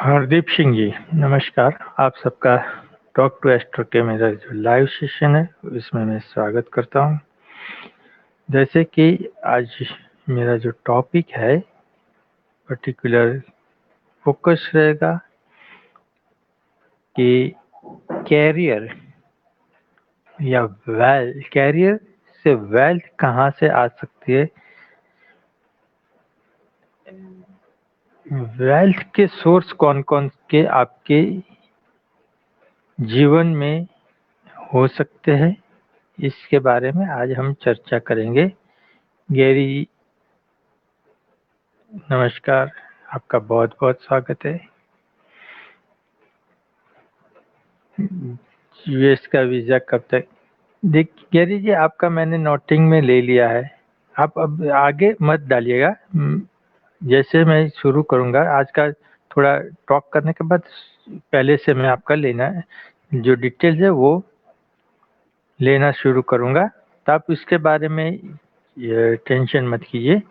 हरदीप सिंह जी, नमस्कार। आप सबका टॉक टू एस्ट्रो के मेरा जो लाइव सेशन है उसमें मैं स्वागत करता हूं। जैसे कि आज मेरा जो टॉपिक है पर्टिकुलर फोकस रहेगा कि कैरियर या वेल्थ, कैरियर से वेल्थ कहाँ से आ सकती है, वेल्थ के सोर्स कौन कौन के आपके जीवन में हो सकते हैं, इसके बारे में आज हम चर्चा करेंगे। गैरी जी, नमस्कार, आपका बहुत बहुत स्वागत है। यूएस का वीज़ा कब तक? देख गैरी जी, आपका मैंने नोटिंग में ले लिया है। आप अब आगे मत डालिएगा। जैसे मैं शुरू करूंगा आज का थोड़ा टॉक करने के बाद पहले से मैं आपका लेना है जो डिटेल्स है वो लेना शुरू करूंगा, तो आप इसके बारे में ये टेंशन मत कीजिए।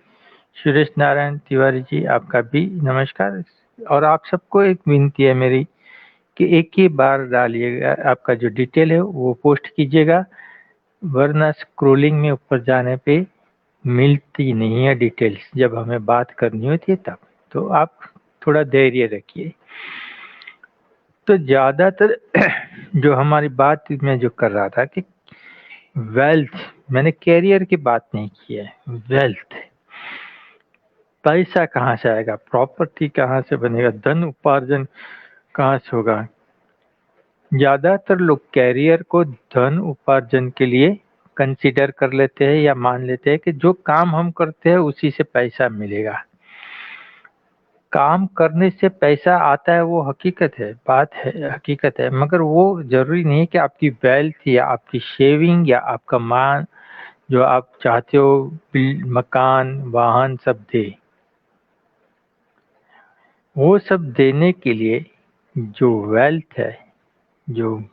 सुरेश नारायण तिवारी जी, आपका भी नमस्कार। और आप सबको एक विनती है मेरी कि एक ही बार डालिएगा, आपका जो डिटेल है वो पोस्ट कीजिएगा, वरना स्क्रोलिंग में ऊपर जाने पे मिलती नहीं है डिटेल्स जब हमें बात करनी होती है तब। तो आप थोड़ा धैर्य रखिए। तो ज़्यादातर जो हमारी बात मैं जो कर रहा था कि वेल्थ, मैंने कैरियर की बात नहीं की है। वेल्थ, पैसा कहाँ से आएगा, प्रॉपर्टी कहाँ से बनेगा, धन उपार्जन कहाँ से होगा। ज़्यादातर लोग कैरियर को धन उपार्जन के लिए कंसीडर कर लेते हैं या मान लेते हैं कि जो काम हम करते हैं उसी से पैसा मिलेगा। काम करने से पैसा आता है वो हकीकत है, बात है, हकीकत है, मगर वो जरूरी नहीं है कि आपकी वेल्थ या आपकी शेविंग या आपका मान जो आप चाहते हो मकान वाहन सब दे। वो सब देने के लिए जो वेल्थ है, जो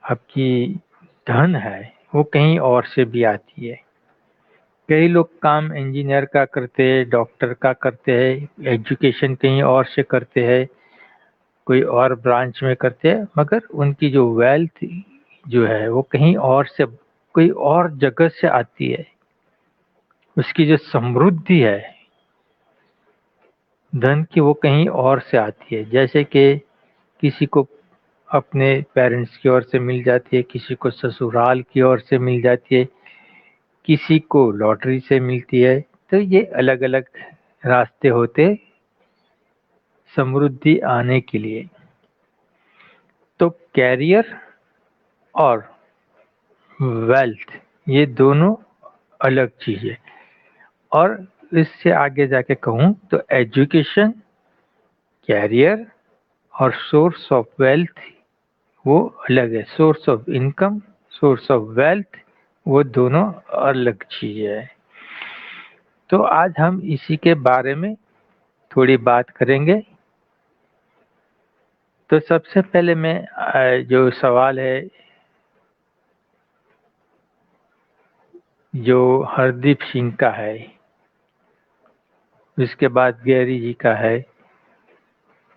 आपकी धन है, वो कहीं और से भी आती है। कई लोग काम इंजीनियर का करते हैं, डॉक्टर का करते हैं, एजुकेशन कहीं और से करते हैं, कोई और ब्रांच में करते हैं, मगर उनकी जो वेल्थ जो है वो कहीं और से, कोई और जगह से आती है। उसकी जो समृद्धि है धन की वो कहीं और से आती है। जैसे कि किसी को अपने पेरेंट्स की ओर से मिल जाती है, किसी को ससुराल की ओर से मिल जाती है, किसी को लॉटरी से मिलती है। तो ये अलग अलग रास्ते होते समृद्धि आने के लिए। तो कैरियर और वेल्थ ये दोनों अलग चीज है। और इससे आगे जाके कहूँ तो एजुकेशन, कैरियर और सोर्स ऑफ वेल्थ वो अलग है। Source of income, source of wealth वो दोनों अलग चीज है। तो आज हम इसी के बारे में थोड़ी बात करेंगे। तो सबसे पहले मैं जो सवाल है जो हरदीप सिंह का है, उसके बाद गैरी जी का है।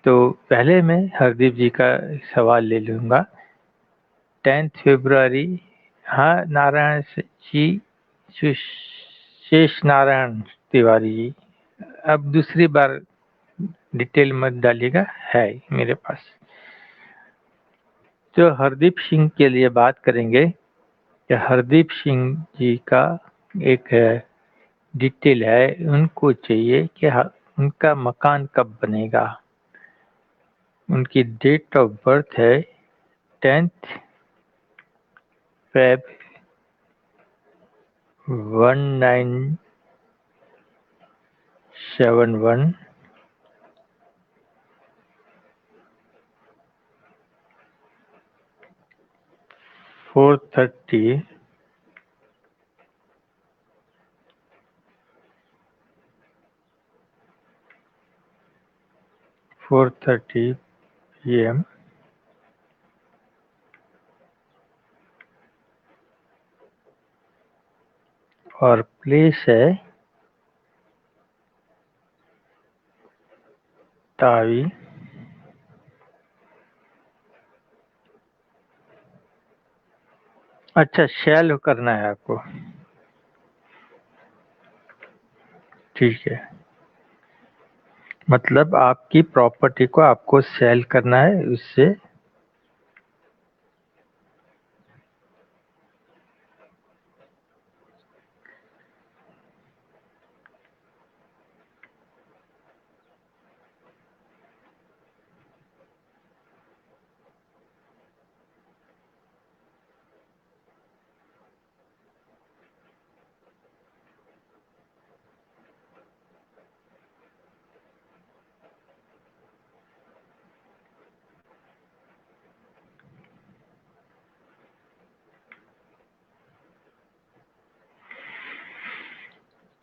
तो पहले मैं हरदीप जी का सवाल ले लूँगा। 10 फरवरी, हाँ नारायण जी, शेष नारायण तिवारी जी, अब दूसरी बार डिटेल मत डालिएगा, है मेरे पास। तो हरदीप सिंह के लिए बात करेंगे कि हरदीप सिंह जी का एक डिटेल है। उनको चाहिए कि उनका मकान कब बनेगा। उनकी डेट ऑफ बर्थ है 10 फेब 1971, 4:30 PM। और प्लेस है तावी अच्छा सेल करना है आपको, ठीक है। मतलब आपकी प्रॉपर्टी को आपको सेल करना है, उससे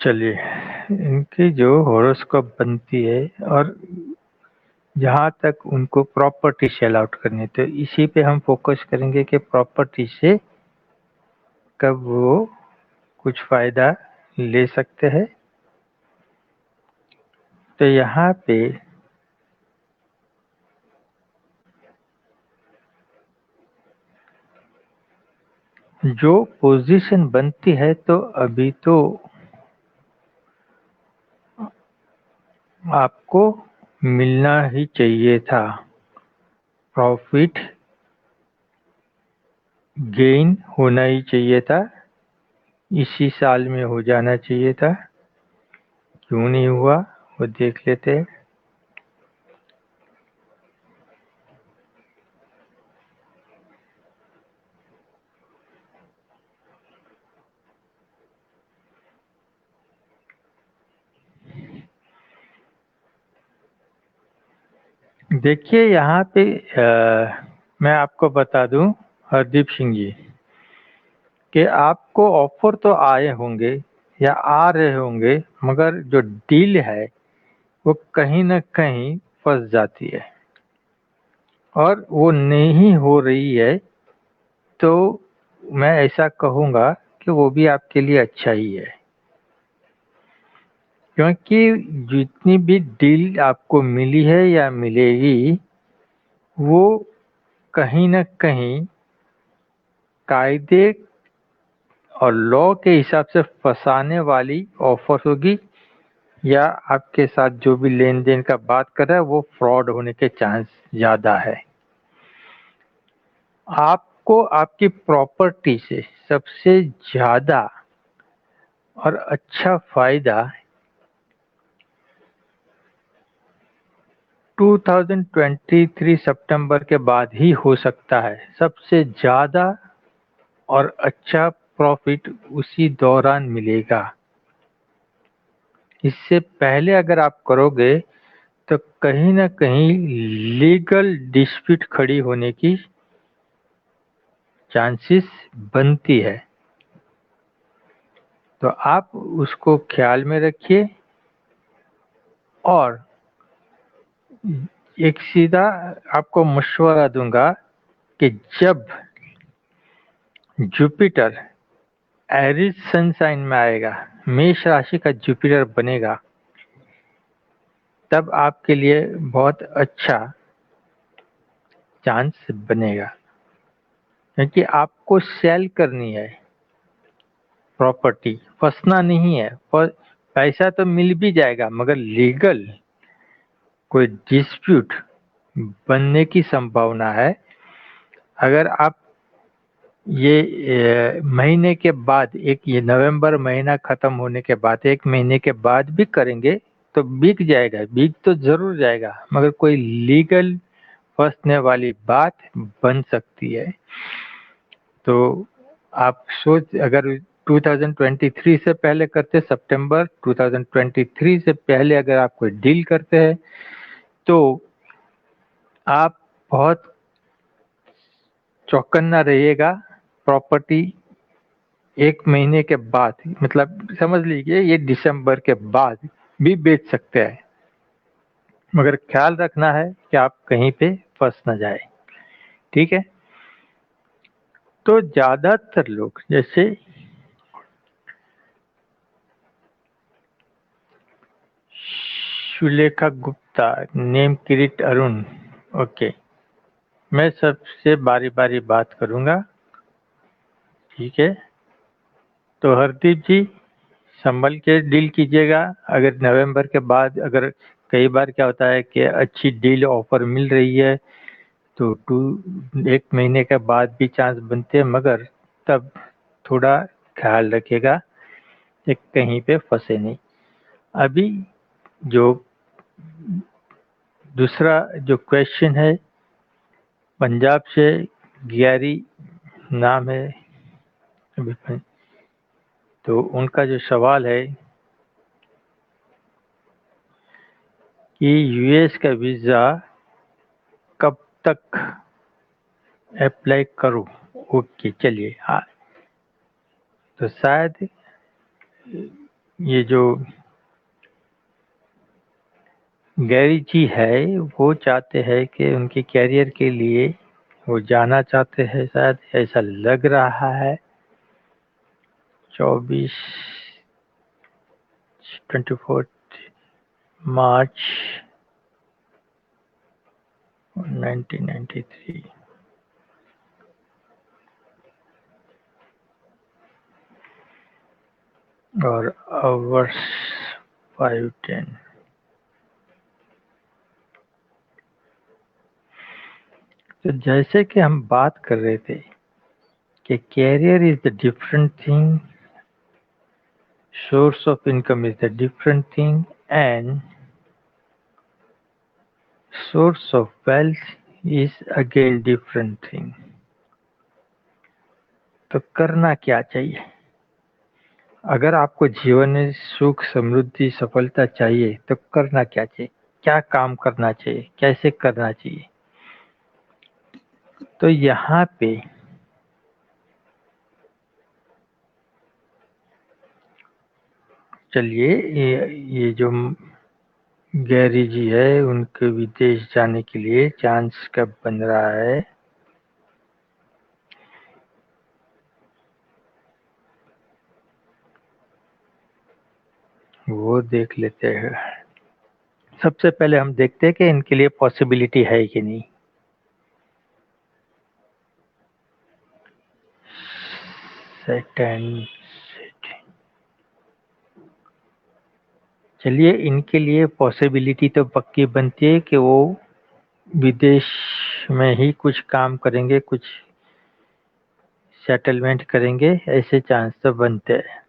चलिए इनकी जो हॉरोस्कोप बनती है और जहाँ तक उनको प्रॉपर्टी सेल आउट करनी है, तो इसी पे हम फोकस करेंगे कि प्रॉपर्टी से कब वो कुछ फायदा ले सकते हैं। तो यहाँ पे जो पोजीशन बनती है, तो अभी तो आपको मिलना ही चाहिए था, प्रॉफिट गेन होना ही चाहिए था, इसी साल में हो जाना चाहिए था। क्यों नहीं हुआ वो देख लेते हैं। देखिए यहाँ पे मैं आपको बता दूं हरदीप सिंह जी कि आपको ऑफर तो आए होंगे या आ रहे होंगे, मगर जो डील है वो कहीं न कहीं फंस जाती है और वो नहीं हो रही है। तो मैं ऐसा कहूँगा कि वो भी आपके लिए अच्छा ही है, क्योंकि जितनी भी डील आपको मिली है या मिलेगी, वो कहीं न कहीं कायदे और लॉ के हिसाब से फंसाने वाली ऑफर होगी, या आपके साथ जो भी लेन-देन का बात कर रहा है वो फ्रॉड होने के चांस ज़्यादा है। आपको आपकी प्रॉपर्टी से सबसे ज़्यादा और अच्छा फ़ायदा 2023 सितंबर के बाद ही हो सकता है। सबसे ज़्यादा और अच्छा प्रॉफिट उसी दौरान मिलेगा। इससे पहले अगर आप करोगे तो कहीं न कहीं लीगल डिस्प्यूट खड़ी होने की चांसेस बनती है। तो आप उसको ख्याल में रखिए और एक सीधा आपको मशवरा दूंगा कि जब जुपिटर एरीज सन साइन में आएगा, मेष राशि का जुपिटर बनेगा, तब आपके लिए बहुत अच्छा चांस बनेगा, क्योंकि आपको सेल करनी है प्रॉपर्टी, फंसना नहीं है। पर पैसा तो मिल भी जाएगा, मगर लीगल कोई डिस्प्यूट बनने की संभावना है। अगर आप ये महीने के बाद, एक ये नवंबर महीना खत्म होने के बाद 1 महीने के बाद भी करेंगे तो बिक जाएगा, बिक तो जरूर जाएगा, मगर कोई लीगल फंसने वाली बात बन सकती है। तो आप सोच, अगर 2023 से पहले करते, सितंबर 2023 से पहले अगर आप कोई डील करते हैं, तो आप बहुत चौकन्ना रहिएगा। प्रॉपर्टी 1 महीने के बाद, मतलब समझ लीजिए ये दिसंबर के बाद भी बेच सकते हैं, मगर ख्याल रखना है कि आप कहीं पे फंस ना जाए। ठीक है। तो ज्यादातर लोग, जैसे सुलेखा गुप्ता गुप्ता, नेम किरीट अरुण। ओके, मैं सबसे बारी बारी बात करूंगा, ठीक है? तो हरदीप जी, संभल के डील कीजिएगा। अगर नवंबर के बाद, अगर कई बार क्या होता है कि अच्छी डील ऑफर मिल रही है तो 1 महीने के बाद भी चांस बनते हैं, मगर तब थोड़ा ख्याल रखिएगा कि कहीं पे फंसे नहीं। अभी जो दूसरा जो क्वेश्चन है, पंजाब से गियारी नाम है अभी, तो उनका जो सवाल है कि यूएस का वीज़ा कब तक अप्लाई करूं? ओके, चलिए। हाँ, तो शायद ये जो गैरी जी है वो चाहते हैं कि उनके कैरियर के लिए वो जाना चाहते हैं, शायद ऐसा लग रहा है। 24 मार्च 1993 और आवर्स 5:10। तो जैसे कि हम बात कर रहे थे कि career is the different thing, source of income is the different thing, and source of wealth is again different thing। तो करना क्या चाहिए? अगर आपको जीवन में सुख, समृद्धि, सफलता चाहिए तो करना क्या चाहिए? क्या काम करना चाहिए? कैसे करना चाहिए? तो यहाँ पे चलिए, ये जो गैरी जी है उनके विदेश जाने के लिए चांस कब बन रहा है? वो देख लेते हैं। सबसे पहले हम देखते हैं कि इनके लिए पॉसिबिलिटी है कि नहीं। सेकंड, चलिए, इनके लिए पॉसिबिलिटी तो पक्की बनती है कि वो विदेश में ही कुछ काम करेंगे, कुछ सेटलमेंट करेंगे, ऐसे चांस तो बनते हैं।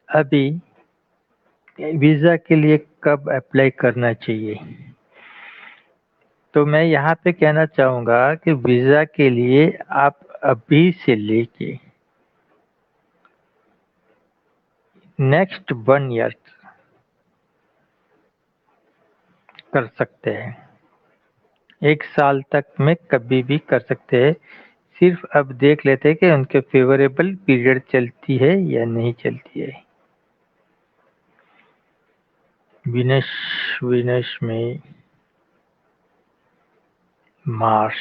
अभी वीज़ा के लिए कब अप्लाई करना चाहिए? तो मैं यहाँ पे कहना चाहूँगा कि वीज़ा के लिए आप अभी से लेके नेक्स्ट 1 ईयर कर सकते हैं। 1 साल तक में कभी भी कर सकते हैं। सिर्फ अब देख लेते हैं कि उनके फेवरेबल पीरियड चलती है या नहीं चलती है। विनस में मार्च,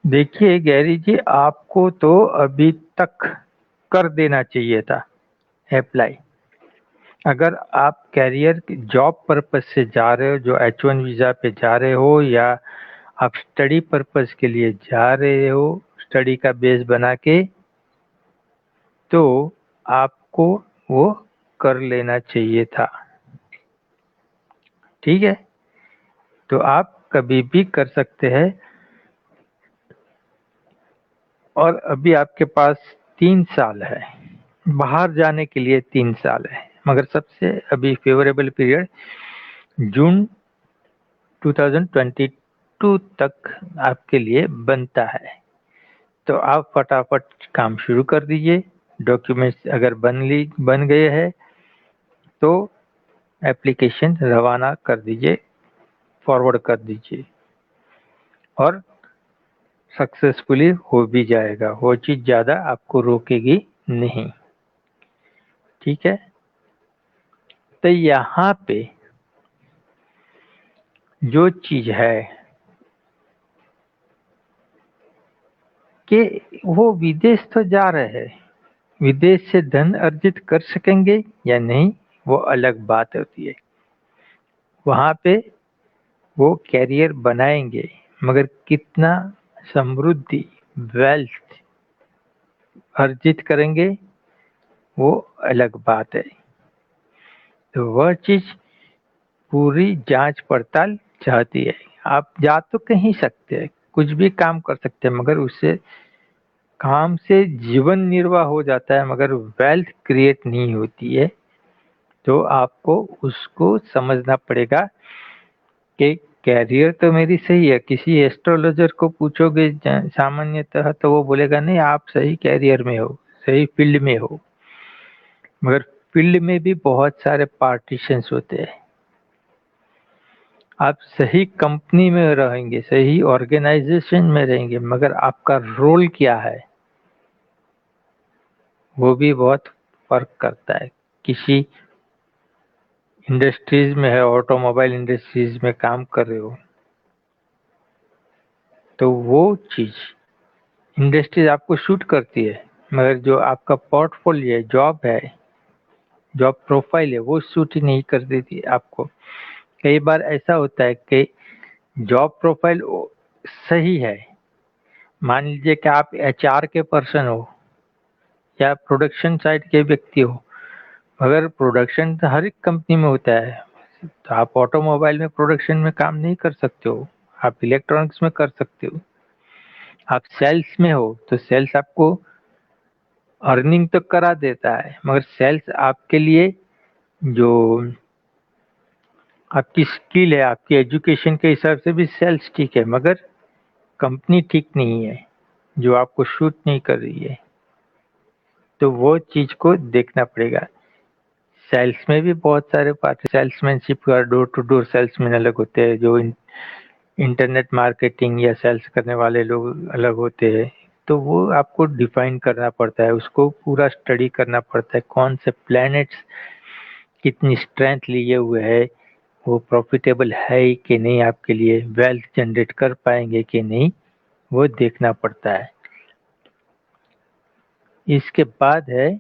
देखिए गैरी जी, आपको तो अभी तक कर देना चाहिए था अप्लाई। अगर आप कैरियर जॉब पर्पज से जा रहे हो, जो H1 वीज़ा पे जा रहे हो, या आप स्टडी पर्पज के लिए जा रहे हो, स्टडी का बेस बना के, तो आपको वो कर लेना चाहिए था। ठीक है, तो आप कभी भी कर सकते हैं। और अभी आपके पास 3 साल है, बाहर जाने के लिए 3 साल है, मगर सबसे अभी फेवरेबल पीरियड जून 2022 तक आपके लिए बनता है। तो आप फटाफट काम शुरू कर दीजिए। डॉक्यूमेंट्स अगर बन गए हैं तो एप्लीकेशन रवाना कर दीजिए, फॉरवर्ड कर दीजिए, और सक्सेसफुली हो भी जाएगा। वो चीज़ ज़्यादा आपको रोकेगी नहीं। ठीक है, तो यहाँ पे जो चीज है कि वो विदेश तो जा रहे हैं, विदेश से धन अर्जित कर सकेंगे या नहीं वो अलग बात होती है। वहां पे वो कैरियर बनाएंगे, मगर कितना समृद्धि, वेल्थ अर्जित करेंगे वो अलग बात है। तो वह चीज पूरी जांच पड़ताल चाहती है। आप जा तो कहीं सकते हैं, कुछ भी काम कर सकते हैं, मगर उससे काम से जीवन निर्वाह हो जाता है, मगर वेल्थ क्रिएट नहीं होती है। तो आपको उसको समझना पड़ेगा कि कैरियर तो मेरी सही है। किसी एस्ट्रोलॉजर को पूछोगे सामान्यतः तो वो बोलेगा नहीं आप सही कैरियर में हो, सही फील्ड में हो, मगर फील्ड में भी बहुत सारे पार्टीशंस होते हैं। आप सही कंपनी में रहेंगे, सही ऑर्गेनाइजेशन में रहेंगे, मगर आपका रोल क्या है वो भी बहुत फर्क करता है। किसी इंडस्ट्रीज में है, ऑटोमोबाइल इंडस्ट्रीज में काम कर रहे हो, तो वो चीज इंडस्ट्रीज आपको शूट करती है, मगर जो आपका पोर्टफोलियो है, जॉब है, जॉब प्रोफाइल है, वो शूट ही नहीं कर देती आपको। कई बार ऐसा होता है कि जॉब प्रोफाइल सही है, मान लीजिए कि आप एचआर के पर्सन हो या प्रोडक्शन साइड के व्यक्ति हो, अगर प्रोडक्शन तो हर एक कंपनी में होता है, तो आप ऑटोमोबाइल में प्रोडक्शन में काम नहीं कर सकते हो, आप इलेक्ट्रॉनिक्स में कर सकते हो। आप सेल्स में हो तो सेल्स आपको अर्निंग तो करा देता है, मगर सेल्स आपके लिए जो आपकी स्किल है, आपकी एजुकेशन के हिसाब से भी सेल्स ठीक है, मगर कंपनी ठीक नहीं है जो आपको शूट नहीं कर रही है। तो वो चीज को देखना पड़ेगा। सेल्स में भी बहुत सारे पार्ट, सेल्समैनशिप का डोर टू डोर सेल्समैन अलग होते हैं, जो इंटरनेट मार्केटिंग या सेल्स करने वाले लोग अलग होते हैं। तो वो आपको डिफाइन करना पड़ता है, उसको पूरा स्टडी करना पड़ता है, कौन से प्लैनेट्स कितनी स्ट्रेंथ लिए हुए है, वो प्रॉफिटेबल है कि नहीं, आपके लिए वेल्थ जनरेट कर पाएंगे कि नहीं, वो देखना पड़ता है। इसके बाद है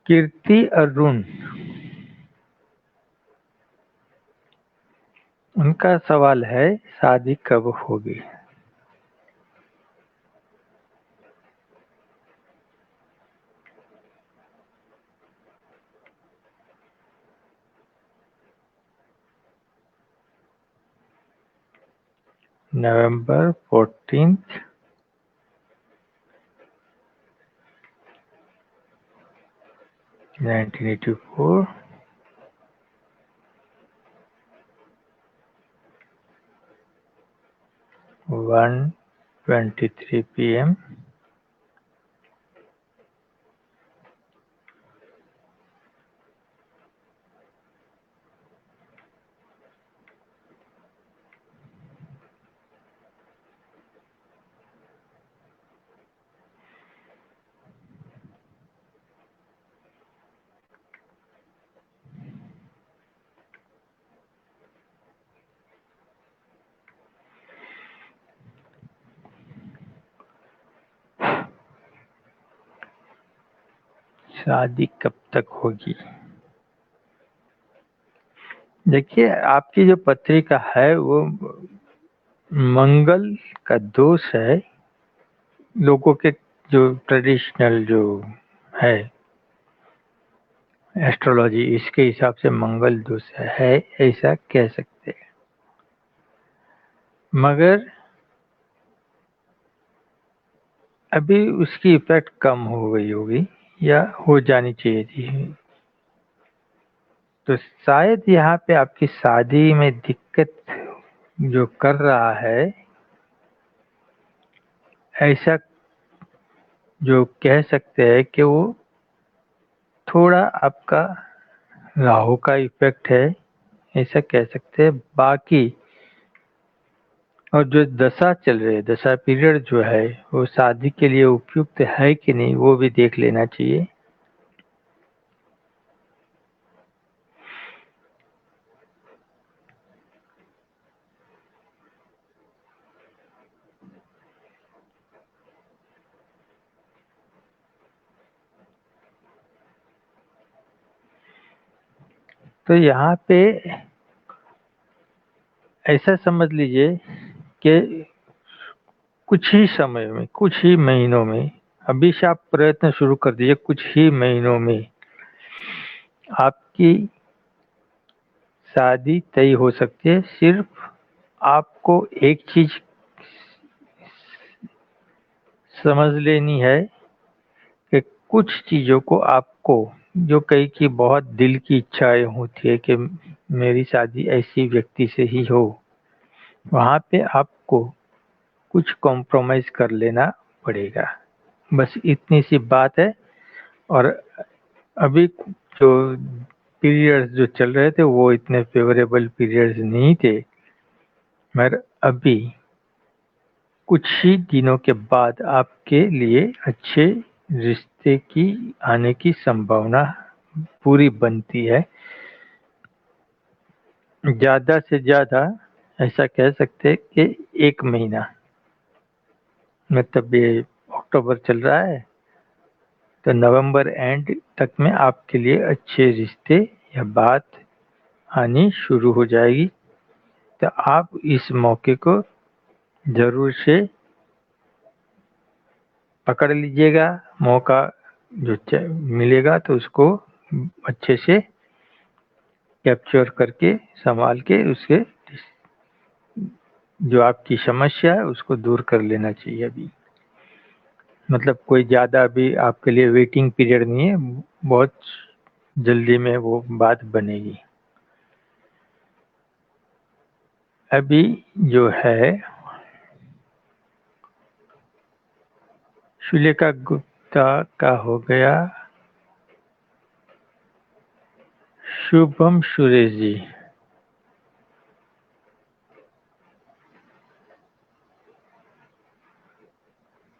कीर्ति अरुण, उनका सवाल है शादी कब होगी। नवंबर 14, 1984, 1:23 PM। शादी कब तक होगी? देखिए, आपकी जो पत्रिका है वो मंगल का दोष है। लोगों के जो ट्रेडिशनल जो है एस्ट्रोलॉजी, इसके हिसाब से मंगल दोष है, ऐसा कह सकते हैं। मगर अभी उसकी इफेक्ट कम हो गई होगी या हो जानी चाहिए थी। तो शायद यहाँ पे आपकी शादी में दिक्कत जो कर रहा है, ऐसा जो कह सकते हैं कि वो थोड़ा आपका राहु का इफेक्ट है, ऐसा कह सकते हैं। बाकी और जो दशा चल रही है, दशा पीरियड जो है वो शादी के लिए उपयुक्त है कि नहीं, वो भी देख लेना चाहिए। तो यहाँ पे ऐसा समझ लीजिए कि कुछ ही समय में, कुछ ही महीनों में, अभी से आप प्रयत्न शुरू कर दीजिए, कुछ ही महीनों में आपकी शादी तय हो सकती है। सिर्फ आपको एक चीज समझ लेनी है कि कुछ चीजों को आपको, जो कई की बहुत दिल की इच्छाएं होती है कि मेरी शादी ऐसी व्यक्ति से ही हो, वहां पे आपको कुछ कॉम्प्रोमाइज कर लेना पड़ेगा। बस इतनी सी बात है। और अभी जो पीरियड्स जो चल रहे थे वो इतने फेवरेबल पीरियड्स नहीं थे, मगर अभी कुछ ही दिनों के बाद आपके लिए अच्छे रिश्ते की आने की संभावना पूरी बनती है। ज्यादा से ज्यादा ऐसा कह सकते हैं कि 1 महीना, मतलब ये अक्टूबर चल रहा है, तो नवंबर एंड तक में आपके लिए अच्छे रिश्ते या बात आनी शुरू हो जाएगी। तो आप इस मौके को जरूर से पकड़ लीजिएगा। मौका जो मिलेगा तो उसको अच्छे से कैप्चर करके, संभाल के, उसके जो आपकी समस्या है उसको दूर कर लेना चाहिए अभी। मतलब कोई ज़्यादा अभी आपके लिए वेटिंग पीरियड नहीं है, बहुत जल्दी में वो बात बनेगी। अभी जो है सुलेखा गुप्ता का हो गया। शुभम सुरेश जी,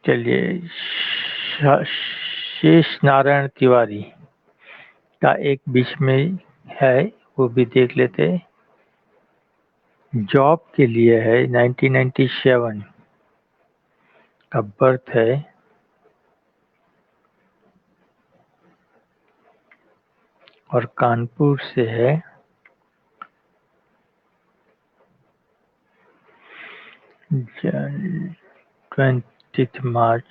चलिए। शेष नारायण तिवारी का एक बीच में है, वो भी देख लेते हैं। जॉब के लिए है, 1997 का बर्थ है, और कानपुर से है। 20 मार्च।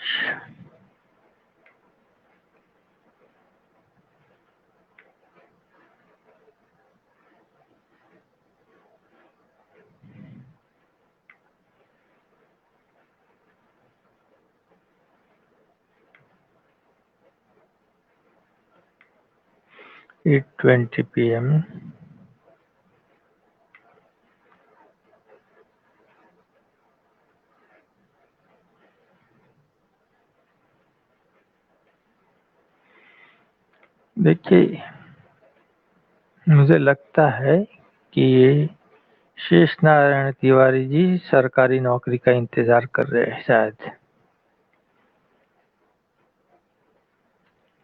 Eight 20 PM। देखिए, मुझे लगता है कि ये शेष नारायण तिवारी जी सरकारी नौकरी का इंतजार कर रहे हैं शायद।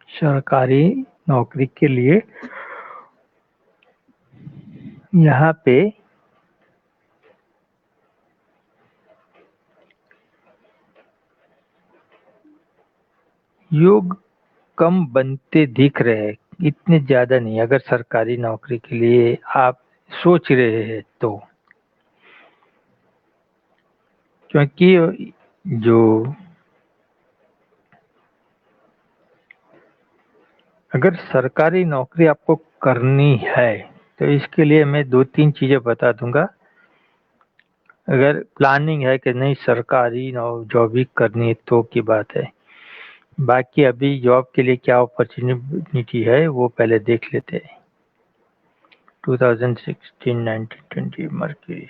सरकारी नौकरी के लिए यहाँ पे योग कम बनते दिख रहे हैं, इतने ज्यादा नहीं। अगर सरकारी नौकरी के लिए आप सोच रहे हैं तो, क्योंकि जो अगर सरकारी नौकरी आपको करनी है तो इसके लिए मैं 2-3 चीजें बता दूंगा। अगर प्लानिंग है कि नहीं सरकारी जॉब ही करनी है तो की बात है। बाकी अभी जॉब के लिए क्या अपॉर्चुनिटी है वो पहले देख लेते हैं। 2016, 19, 20 मर्क्यूरी।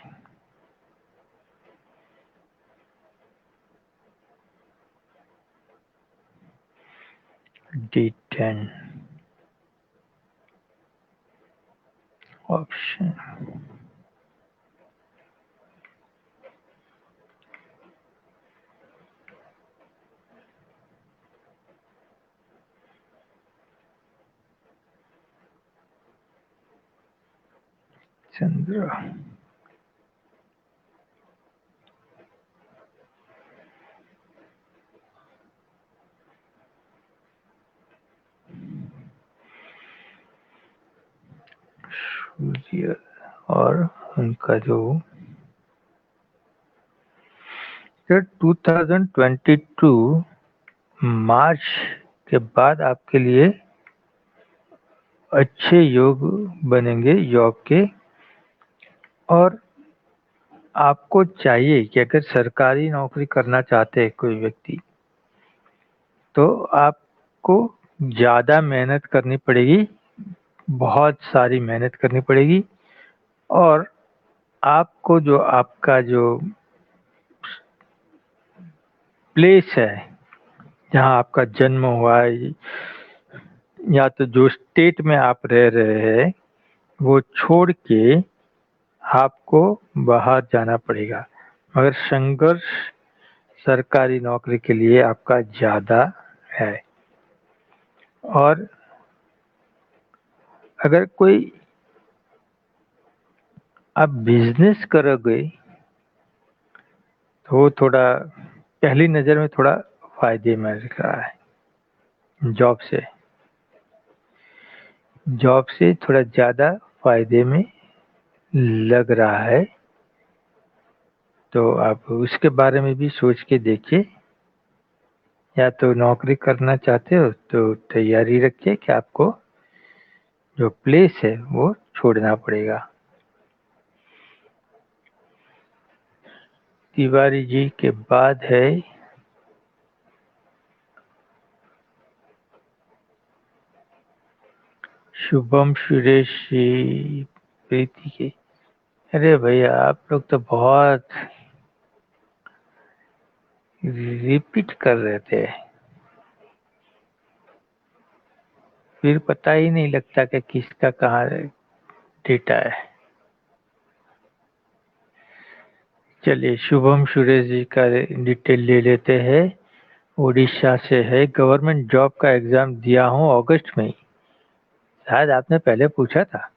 D10 option. चंद्र। सूर्य और उनका जो 2022 मार्च के बाद आपके लिए अच्छे योग बनेंगे योग के। और आपको चाहिए कि अगर सरकारी नौकरी करना चाहते हैं कोई व्यक्ति, तो आपको ज़्यादा मेहनत करनी पड़ेगी, बहुत सारी मेहनत करनी पड़ेगी। और आपको जो आपका जो प्लेस है, जहाँ आपका जन्म हुआ है, या तो जो स्टेट में आप रह रहे हैं, वो छोड़ के आपको बाहर जाना पड़ेगा। मगर संघर्ष सरकारी नौकरी के लिए आपका ज़्यादा है। और अगर कोई आप बिजनेस करोगे, तो वो थोड़ा पहली नज़र में थोड़ा फायदे में दिख रहा है। जॉब से थोड़ा ज़्यादा फायदे में लग रहा है। तो आप उसके बारे में भी सोच के देखिए। या तो नौकरी करना चाहते हो तो तैयारी रखिए कि आपको जो प्लेस है वो छोड़ना पड़ेगा। तिवारी जी के बाद है शुभम सुरेश जी प्रीति के। अरे भैया, आप लोग तो बहुत रिपीट कर रहे थे, फिर पता ही नहीं लगता कि किसका कहाँ डेटा है। चलिए, शुभम सुरेश जी का डिटेल ले लेते हैं। उड़ीसा से है, गवर्नमेंट जॉब का एग्जाम दिया हूँ अगस्त में। शायद आपने पहले पूछा था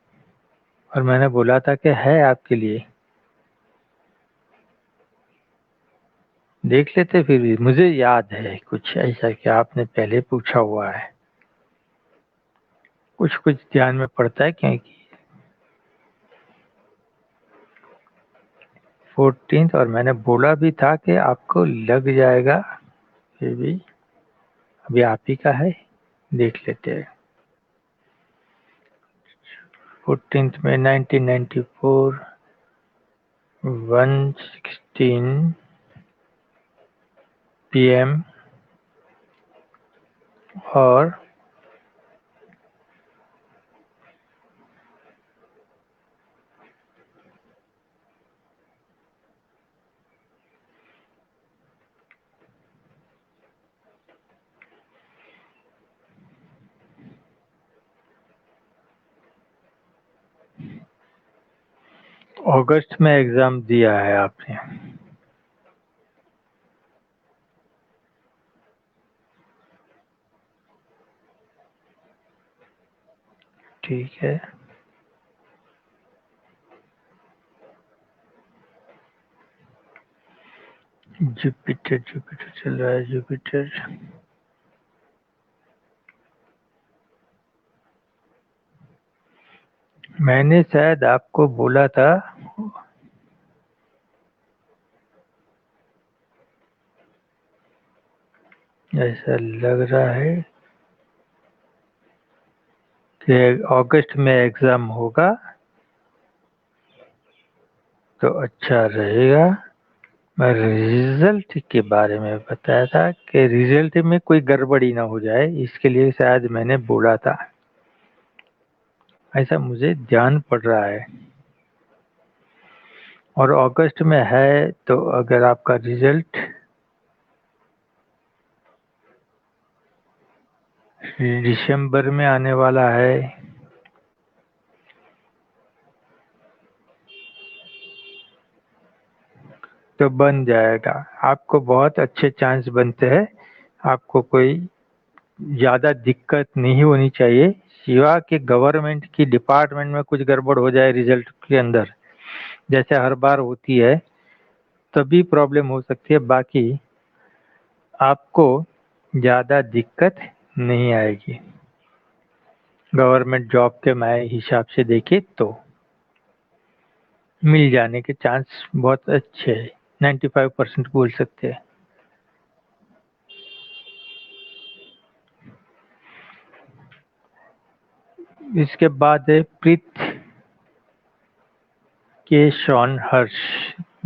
और मैंने बोला था कि है आपके लिए। देख लेते फिर भी, मुझे याद है कुछ ऐसा कि आपने पहले पूछा हुआ है। कुछ कुछ ध्यान में पड़ता है, क्योंकि 14th और मैंने बोला भी था कि आपको लग जाएगा। फिर भी अभी आप ही का है, देख लेते हैं। 14th में 1994 1:16 PM और अगस्त में एग्जाम दिया है आपने। ठीक है। जुपिटर जुपिटर चल रहा है, जुपिटर। मैंने शायद आपको बोला था, ऐसा लग रहा है कि अगस्त में एग्जाम होगा तो अच्छा रहेगा। मैं रिजल्ट के बारे में बताया था कि रिजल्ट में कोई गड़बड़ी ना हो जाए, इसके लिए शायद मैंने बोला था, ऐसा मुझे ध्यान पड़ रहा है। और अगस्त में है तो अगर आपका रिजल्ट दिसंबर में आने वाला है, तो बन जाएगा। आपको बहुत अच्छे चांस बनते हैं। आपको कोई ज़्यादा दिक्कत नहीं होनी चाहिए, सिवा कि गवर्नमेंट की डिपार्टमेंट में कुछ गड़बड़ हो जाए रिजल्ट के अंदर, जैसे हर बार होती है, तभी प्रॉब्लम हो सकती है। बाकी आपको ज़्यादा दिक्कत नहीं आएगी गवर्नमेंट जॉब के मैं हिसाब से देखे तो मिल जाने के चांस बहुत अच्छे हैं, 95% बोल सकते हैं। इसके बाद है प्रीत के शॉन हर्ष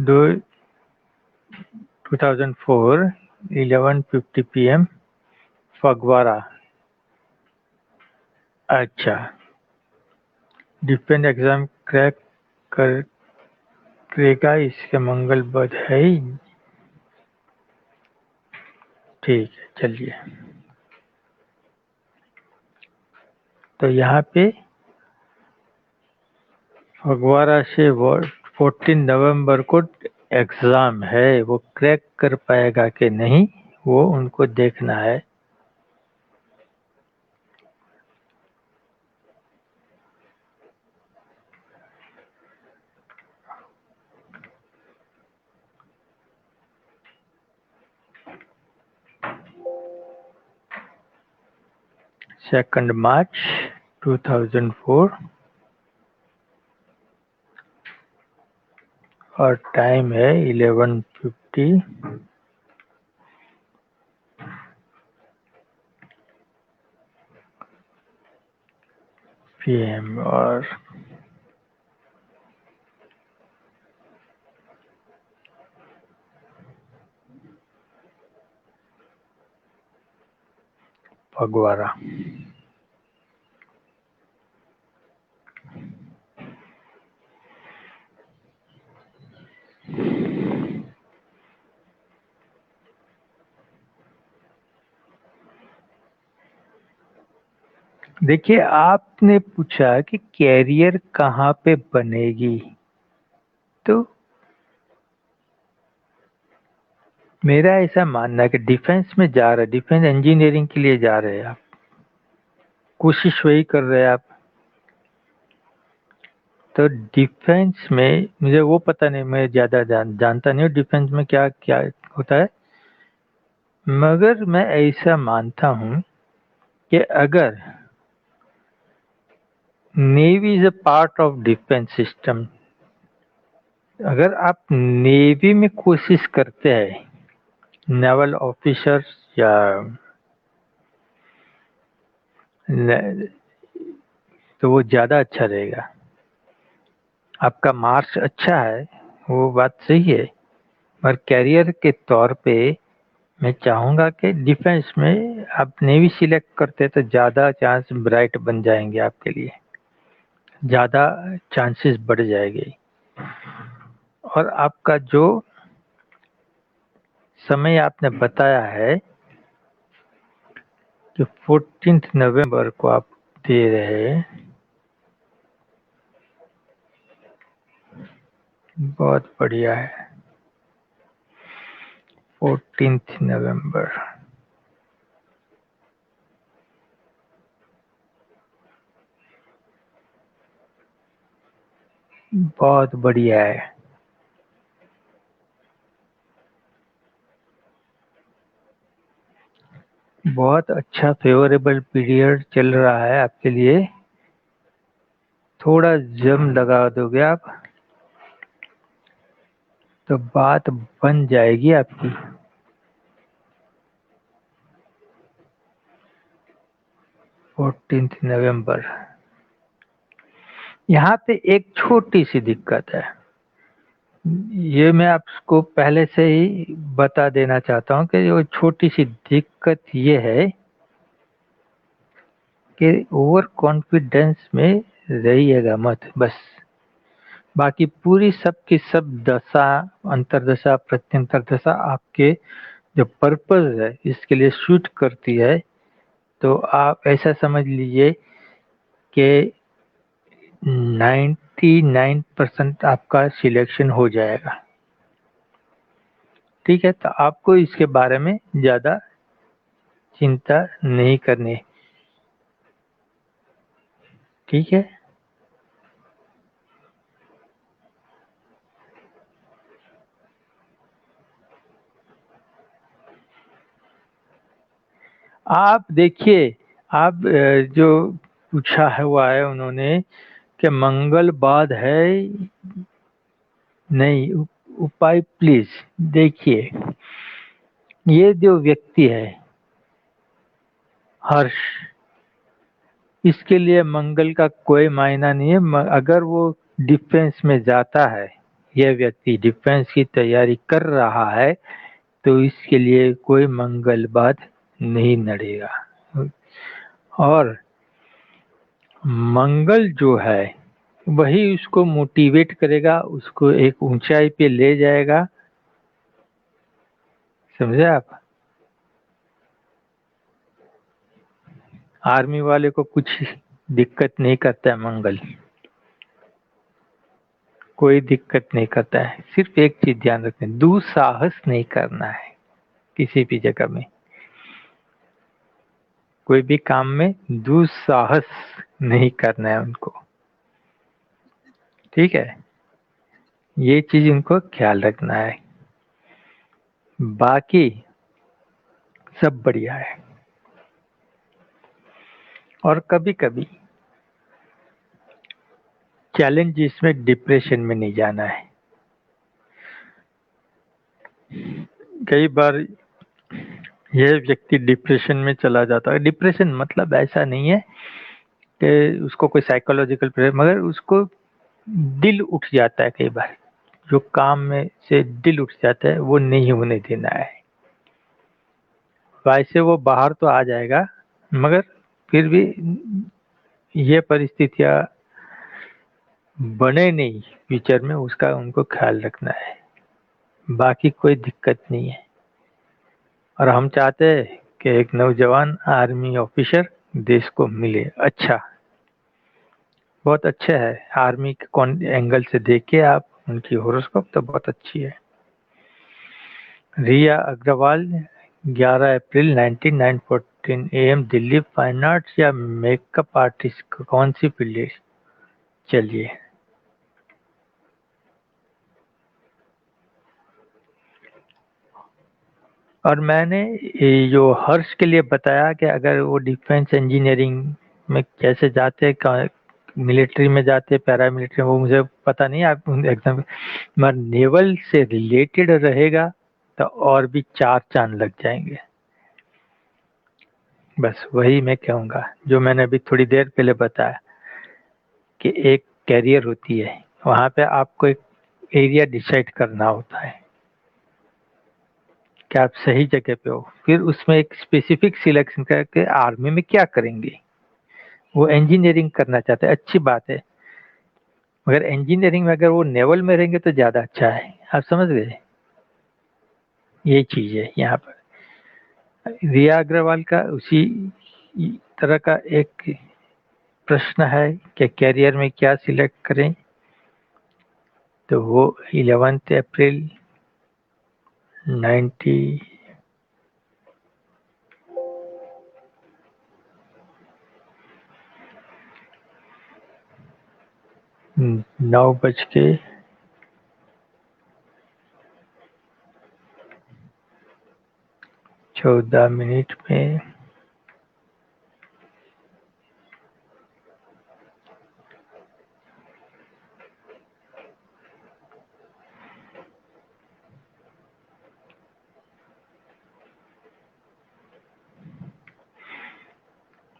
2004 11:50 PM फगवाड़ा। अच्छा, डिफेंस एग्जाम क्रैक करेगा, इसके मंगल बुध है ही। ठीक है, चलिए। तो यहाँ पे फगवाड़ा से 14 नवंबर को एग्जाम है, वो क्रैक कर पाएगा कि नहीं वो उनको देखना है। सेकंड मार्च 2004 और टाइम है 11:50 PM और फगवाड़ा। देखिए, आपने पूछा कि कैरियर कहाँ पे बनेगी, तो मेरा ऐसा मानना है कि डिफेंस में जा रहे, डिफेंस इंजीनियरिंग के लिए जा रहे हैं आप, कोशिश वही कर रहे हैं आप। तो डिफेंस में मुझे वो पता नहीं, मैं ज़्यादा जानता नहीं हूँ डिफेंस में क्या क्या होता है, मगर मैं ऐसा मानता हूँ कि अगर navy is a part of defence system, अगर आप नेवी में कोशिश करते हैं नेवल ऑफिसर्स या तो वो ज़्यादा अच्छा रहेगा। आपका मार्क्स अच्छा है, वो बात सही है, पर कैरियर के तौर पे मैं चाहूँगा कि डिफेंस में आप नेवी सिलेक्ट करते तो ज़्यादा चांस ब्राइट बन जाएंगे, आपके लिए ज़्यादा चांसेस बढ़ जाएंगे। और आपका जो समय आपने बताया है कि 14 नवंबर को आप दे रहे हैं, बहुत बढ़िया है। 14 नवंबर बहुत बढ़िया है। बहुत अच्छा फेवरेबल पीरियड चल रहा है आपके लिए, थोड़ा जम लगा दोगे आप तो बात बन जाएगी आपकी। 14 नवंबर। यहाँ पे एक छोटी सी दिक्कत है, ये मैं आपको पहले से ही बता देना चाहता हूँ कि वो छोटी सी दिक्कत ये है कि ओवर कॉन्फिडेंस में रहिएगा मत बस। बाकी पूरी सब की सब दशा, अंतरदशा, प्रत्यंतर दशा आपके जो पर्पस है इसके लिए सूट करती है, तो आप ऐसा समझ लीजिए कि 99% आपका सिलेक्शन हो जाएगा। ठीक है, तो आपको इसके बारे में ज़्यादा चिंता नहीं करनी, ठीक है। आप देखिए, आप जो पूछा है हुआ है उन्होंने कि मंगल बाद है नहीं, उपाय प्लीज। देखिए, ये जो व्यक्ति है हर्ष, इसके लिए मंगल का कोई मायना नहीं है। अगर वो डिफेंस में जाता है, यह व्यक्ति डिफेंस की तैयारी कर रहा है, तो इसके लिए कोई मंगल बाध नहीं नड़ेगा। और मंगल जो है वही उसको मोटिवेट करेगा, उसको एक ऊंचाई पे ले जाएगा। समझे आप? आर्मी वाले को कुछ दिक्कत नहीं करता है मंगल, कोई दिक्कत नहीं करता है। सिर्फ एक चीज ध्यान रखें, दुस्साहस नहीं करना है किसी भी जगह में, कोई भी काम में दुस्साहस नहीं करना है उनको, ठीक है। ये चीज उनको ख्याल रखना है, बाकी सब बढ़िया है। और कभी कभी चैलेंज इसमें डिप्रेशन में नहीं जाना है। कई बार यह व्यक्ति डिप्रेशन में चला जाता है। डिप्रेशन मतलब ऐसा नहीं है कि उसको कोई साइकोलॉजिकल प्रॉब्लम, मगर उसको दिल उठ जाता है कई बार, जो काम में से दिल उठ जाता है वो नहीं होने देना है। वैसे वो बाहर तो आ जाएगा, मगर फिर भी ये परिस्थितियां बने नहीं फ्यूचर में, उसका उनको ख्याल रखना है। बाकी कोई दिक्कत नहीं है। और हम चाहते हैं कि एक नौजवान आर्मी ऑफिसर देश को मिले। अच्छा, बहुत अच्छा है। आर्मी के कौन एंगल से देखे आप उनकी होरोस्कोप तो बहुत अच्छी है। रिया अग्रवाल, 11 अप्रैल 1914 AM, दिल्ली। फाइन आर्ट्स या मेकअप आर्टिस्ट, कौन सी फील्ड है? चलिए, और मैंने ये जो हर्ष के लिए बताया कि अगर वो डिफेंस इंजीनियरिंग में कैसे जाते, मिलिट्री में जाते, पैरा मिलिट्री में, वो मुझे पता नहीं। आप एग्जाम मगर नेवल से रिलेटेड रहेगा तो और भी चार चांद लग जाएंगे। बस वही मैं कहूँगा जो मैंने अभी थोड़ी देर पहले बताया कि एक कैरियर होती है, वहाँ पे आपको एक एरिया डिसाइड करना होता है कि आप सही जगह पे हो। फिर उसमें एक स्पेसिफिक सिलेक्शन करके आर्मी में क्या करेंगे। वो इंजीनियरिंग करना चाहते हैं, अच्छी बात है, मगर इंजीनियरिंग में अगर वो नेवल में रहेंगे तो ज़्यादा अच्छा है। आप समझ गए? ये चीज़ है यहाँ पर। रिया अग्रवाल का उसी तरह का एक प्रश्न है कि कैरियर में क्या सिलेक्ट करें, तो वो 11 अप्रैल 90 9:14 में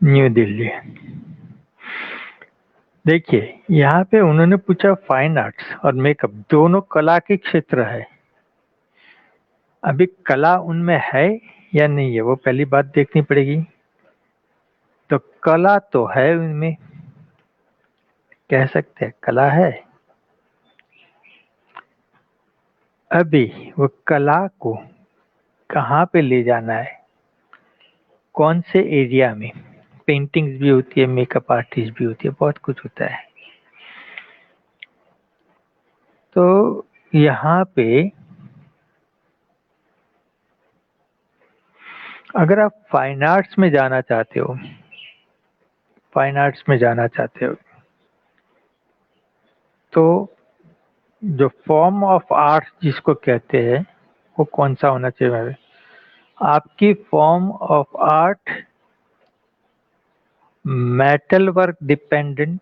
न्यू दिल्ली। देखिए, यहाँ पे उन्होंने पूछा फाइन आर्ट्स और मेकअप दोनों कला के क्षेत्र है। अभी कला उनमें है या नहीं है, वो पहली बात देखनी पड़ेगी। तो कला तो है उनमें, कह सकते हैं कला है। अभी वो कला को कहाँ पे ले जाना है, कौन से एरिया में। पेंटिंग्स भी होती है, मेकअप आर्टिस्ट भी होती है, बहुत कुछ होता है। तो यहाँ पे अगर आप फाइन आर्ट्स में जाना चाहते हो, फाइन आर्ट्स में जाना चाहते हो तो जो फॉर्म ऑफ आर्ट्स जिसको कहते हैं वो कौन सा होना चाहिए? आपकी form of art metal work dependent,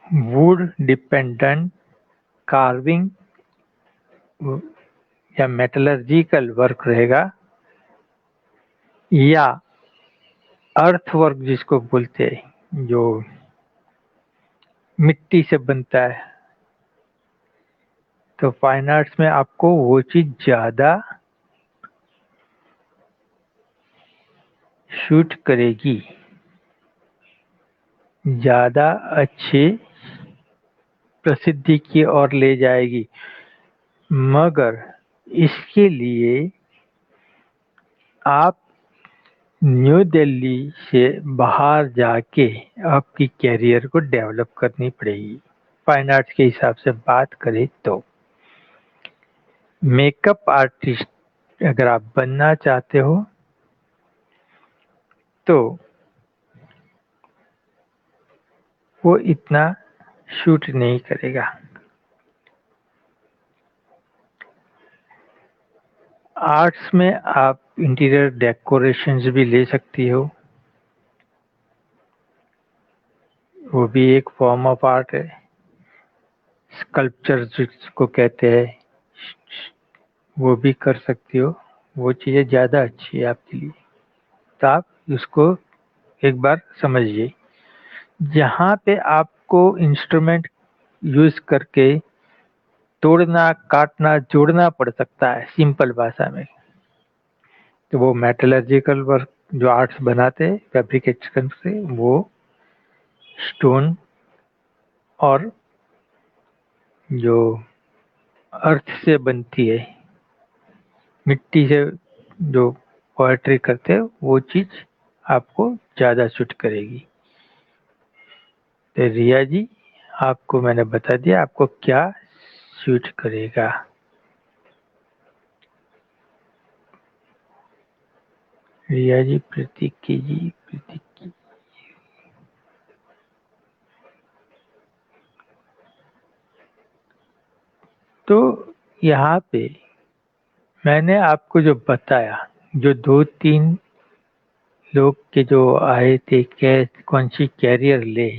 would dependent, carving या मेटलर्जिकल वर्क रहेगा, या अर्थ वर्क जिसको बोलते हैं जो मिट्टी से बनता है। तो फाइन आर्ट्स में आपको वो चीज ज्यादा शूट करेगी, ज्यादा अच्छी प्रसिद्धि की ओर ले जाएगी। मगर इसके लिए आप न्यू दिल्ली से बाहर जाके आपकी कैरियर को डेवलप करनी पड़ेगी। फाइन आर्ट्स के हिसाब से बात करें तो मेकअप आर्टिस्ट अगर आप बनना चाहते हो तो वो इतना शूट नहीं करेगा। आर्ट्स में आप इंटीरियर डेकोरेशंस भी ले सकती हो, वो भी एक फॉर्म ऑफ आर्ट है। स्कल्पचर जिसको कहते हैं वो भी कर सकती हो, वो चीज़ें ज़्यादा अच्छी है आपके लिए। तो आप उसको एक बार समझिए। जहाँ पे आपको इंस्ट्रूमेंट यूज करके तोड़ना, काटना, जोड़ना पड़ सकता है सिंपल भाषा में, तो वो मेटलर्जिकल वर्क जो आर्ट्स बनाते हैं फैब्रिकेशन से, वो स्टोन और जो अर्थ से बनती है, मिट्टी से जो पोएट्री करते हैं, वो चीज आपको ज्यादा सूट करेगी। तो रिया जी, आपको मैंने बता दिया आपको क्या सूट करेगा। रिया जी, प्रतीक जी, प्रतीक। तो यहाँ पे मैंने आपको जो बताया, जो 2-3 लोग के जो आए थे कौन सी कैरियर ले,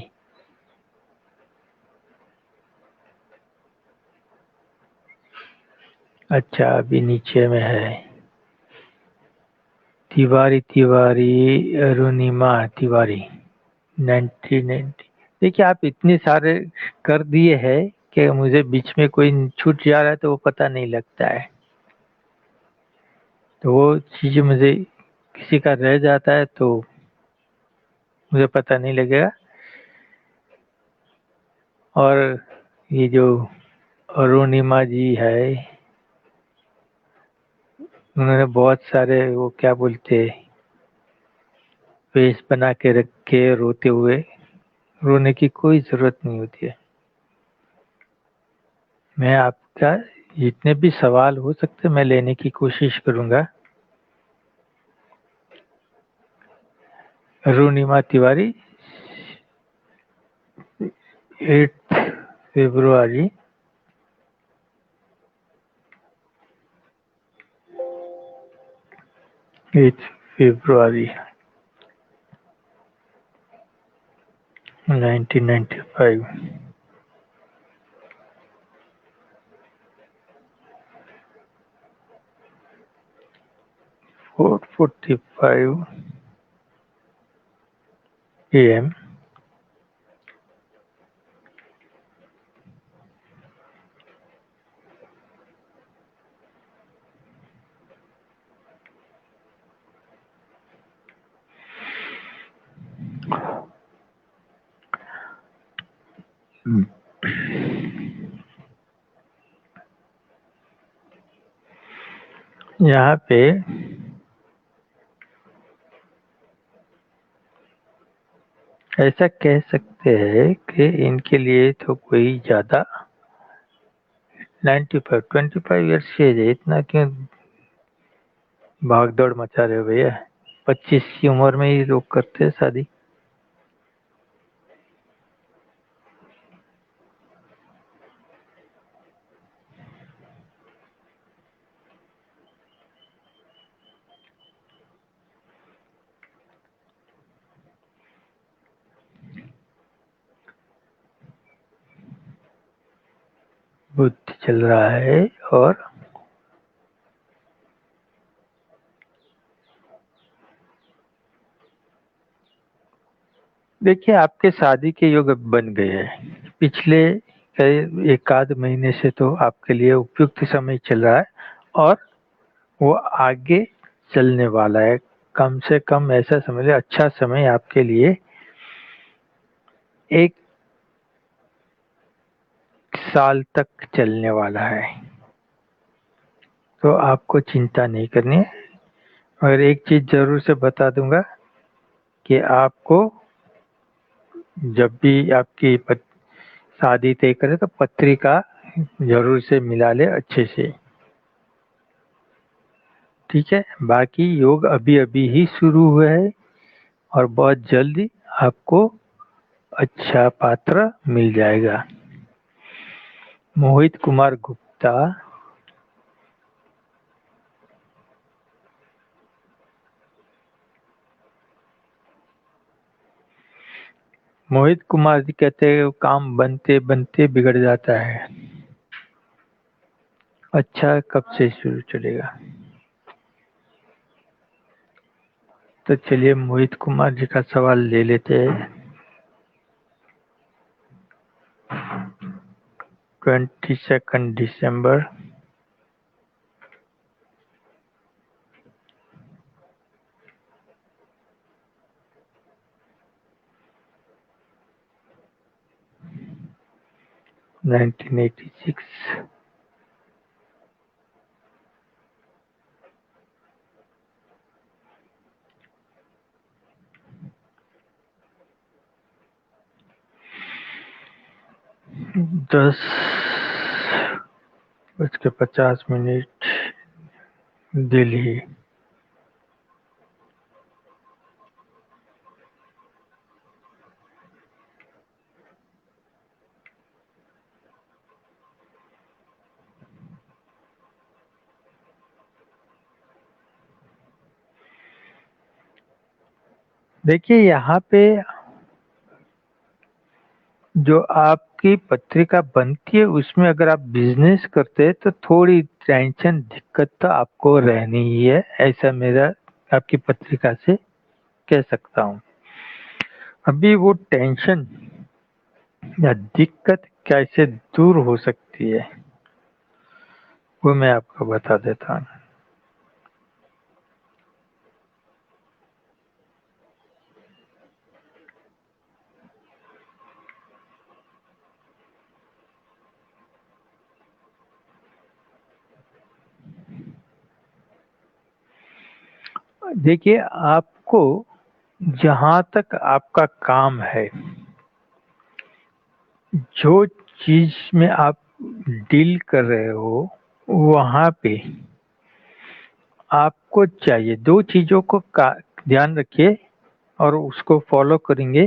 अच्छा अभी नीचे में है तिवारी, अरुणिमा तिवारी 1990। देखिए आप इतने सारे कर दिए हैं कि मुझे बीच में कोई छूट जा रहा है तो वो पता नहीं लगता है। तो वो चीज़ मुझे किसी का रह जाता है तो मुझे पता नहीं लगेगा। और ये जो अरुणिमा जी है, उन्होंने बहुत सारे वो क्या बोलते फेस बना के रखे रोते हुए, रोने की कोई जरूरत नहीं होती है। मैं आपका जितने भी सवाल हो सकते मैं लेने की कोशिश करूंगा। अरुणिमा तिवारी 8 फरवरी 8 फरवरी 1995। 4:45 AM। यहाँ पे ऐसा कह सकते हैं कि इनके लिए तो कोई ज्यादा 25 25 ईयर्स एज है, इतना क्यों भाग दौड़ मचा रहे हो भैया। 25 की उम्र में ही लोग करते हैं शादी। बुद्धि चल रहा है। और देखिए, आपके शादी के योग अब बन गए हैं। पिछले कई एक आध महीने से तो आपके लिए उपयुक्त समय चल रहा है, और वो आगे चलने वाला है। कम से कम ऐसा समझ लो, अच्छा समय आपके लिए 1 साल तक चलने वाला है। तो आपको चिंता नहीं करनी है। और एक चीज जरूर से बता दूंगा कि आपको जब भी आपकी शादी तय करे तो पत्रिका जरूर से मिला ले अच्छे से। ठीक है, बाकी योग अभी अभी ही शुरू हुए है, और बहुत जल्दी आपको अच्छा पात्र मिल जाएगा। मोहित कुमार गुप्ता। मोहित कुमार जी कहते हैं काम बनते बनते बिगड़ जाता है। अच्छा, कब से शुरू चलेगा? तो चलिए मोहित कुमार जी का सवाल ले लेते हैं। 22 दिसंबर 1986। दस बज के 50 मिनट, दिल्ली। देखिए, यहाँ पे जो आपकी पत्रिका बनती है उसमें अगर आप बिजनेस करते हैं तो थोड़ी टेंशन दिक्कत तो आपको रहनी ही है, ऐसा मेरा आपकी पत्रिका से कह सकता हूँ। अभी वो टेंशन या दिक्कत कैसे दूर हो सकती है वो मैं आपको बता देता हूँ। देखिए, आपको जहाँ तक आपका काम है, जो चीज में आप डील कर रहे हो, वहाँ पे आपको चाहिए 2 चीजों को का ध्यान रखिए, और उसको फॉलो करेंगे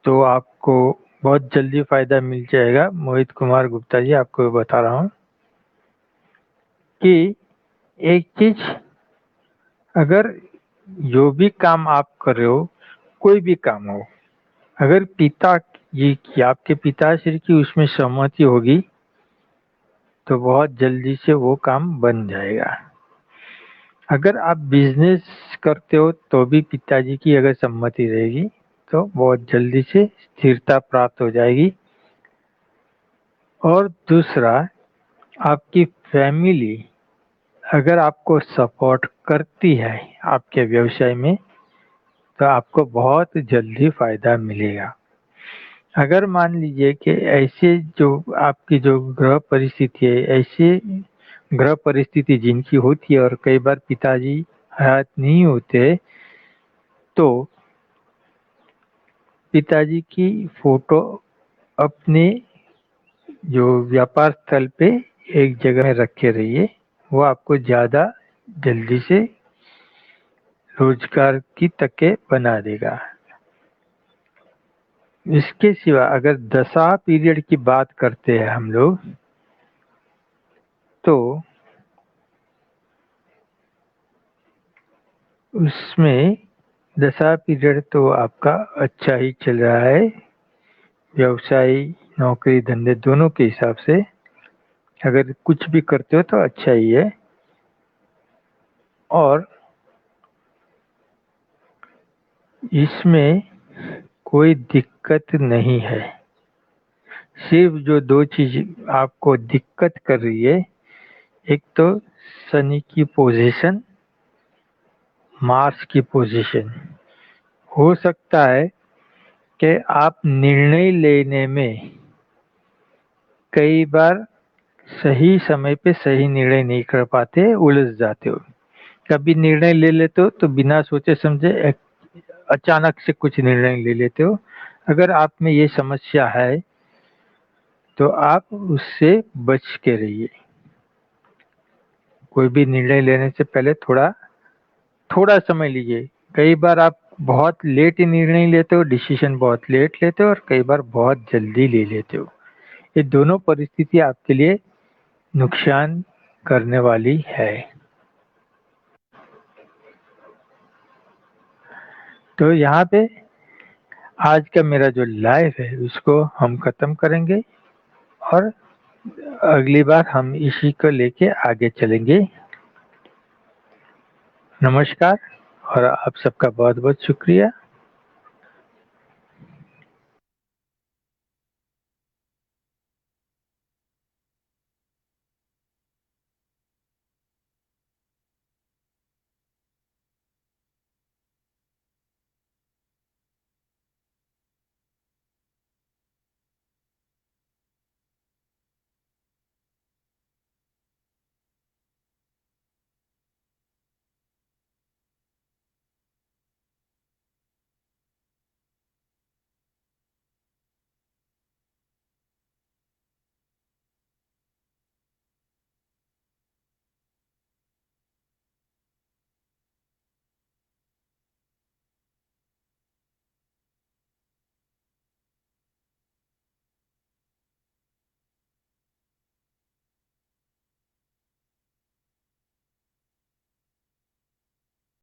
तो आपको बहुत जल्दी फायदा मिल जाएगा। मोहित कुमार गुप्ता जी, आपको बता रहा हूँ कि एक चीज, अगर जो भी काम आप कर रहे हो, कोई भी काम हो, अगर पिता जी की, आपके पिताश्री की उसमें सहमति होगी तो बहुत जल्दी से वो काम बन जाएगा। अगर आप बिजनेस करते हो तो भी पिताजी की अगर सम्मति रहेगी तो बहुत जल्दी से स्थिरता प्राप्त हो जाएगी। और दूसरा, आपकी फैमिली अगर आपको सपोर्ट करती है आपके व्यवसाय में तो आपको बहुत जल्दी फायदा मिलेगा। अगर मान लीजिए कि ऐसे जो आपकी जो ग्रह परिस्थिति है, ऐसे ग्रह परिस्थिति जिनकी होती है और कई बार पिताजी हयात नहीं होते, तो पिताजी की फोटो अपने जो व्यापार स्थल पे एक जगह में रखे रहिए, वो आपको ज़्यादा जल्दी से रोजगार की तकें बना देगा। इसके सिवा अगर दशा पीरियड की बात करते हैं हम लोग, तो उसमें दशा पीरियड तो आपका अच्छा ही चल रहा है, व्यवसाय, नौकरी, धंधे दोनों के हिसाब से अगर कुछ भी करते हो तो अच्छा ही है। और इसमें कोई दिक्कत नहीं है। सिर्फ जो दो चीज आपको दिक्कत कर रही है, एक तो शनि की पोजीशन, मार्स की पोजीशन। हो सकता है कि आप निर्णय लेने में कई बार सही समय पे सही निर्णय नहीं कर पाते, उलझ जाते हो। कभी निर्णय ले लेते हो तो बिना सोचे समझे अचानक से कुछ निर्णय ले लेते हो। अगर आप में ये समस्या है तो आप उससे बच के रहिए। कोई भी निर्णय लेने से पहले थोड़ा समय लीजिए। कई बार आप बहुत लेट निर्णय लेते हो, डिसीजन बहुत लेट लेते हो, और कई बार बहुत जल्दी ले लेते हो। ये दोनों परिस्थिति आपके लिए नुकसान करने वाली है। तो यहाँ पे आज का मेरा जो लाइव है उसको हम खत्म करेंगे, और अगली बार हम इसी को लेके आगे चलेंगे। नमस्कार, और आप सबका बहुत बहुत शुक्रिया।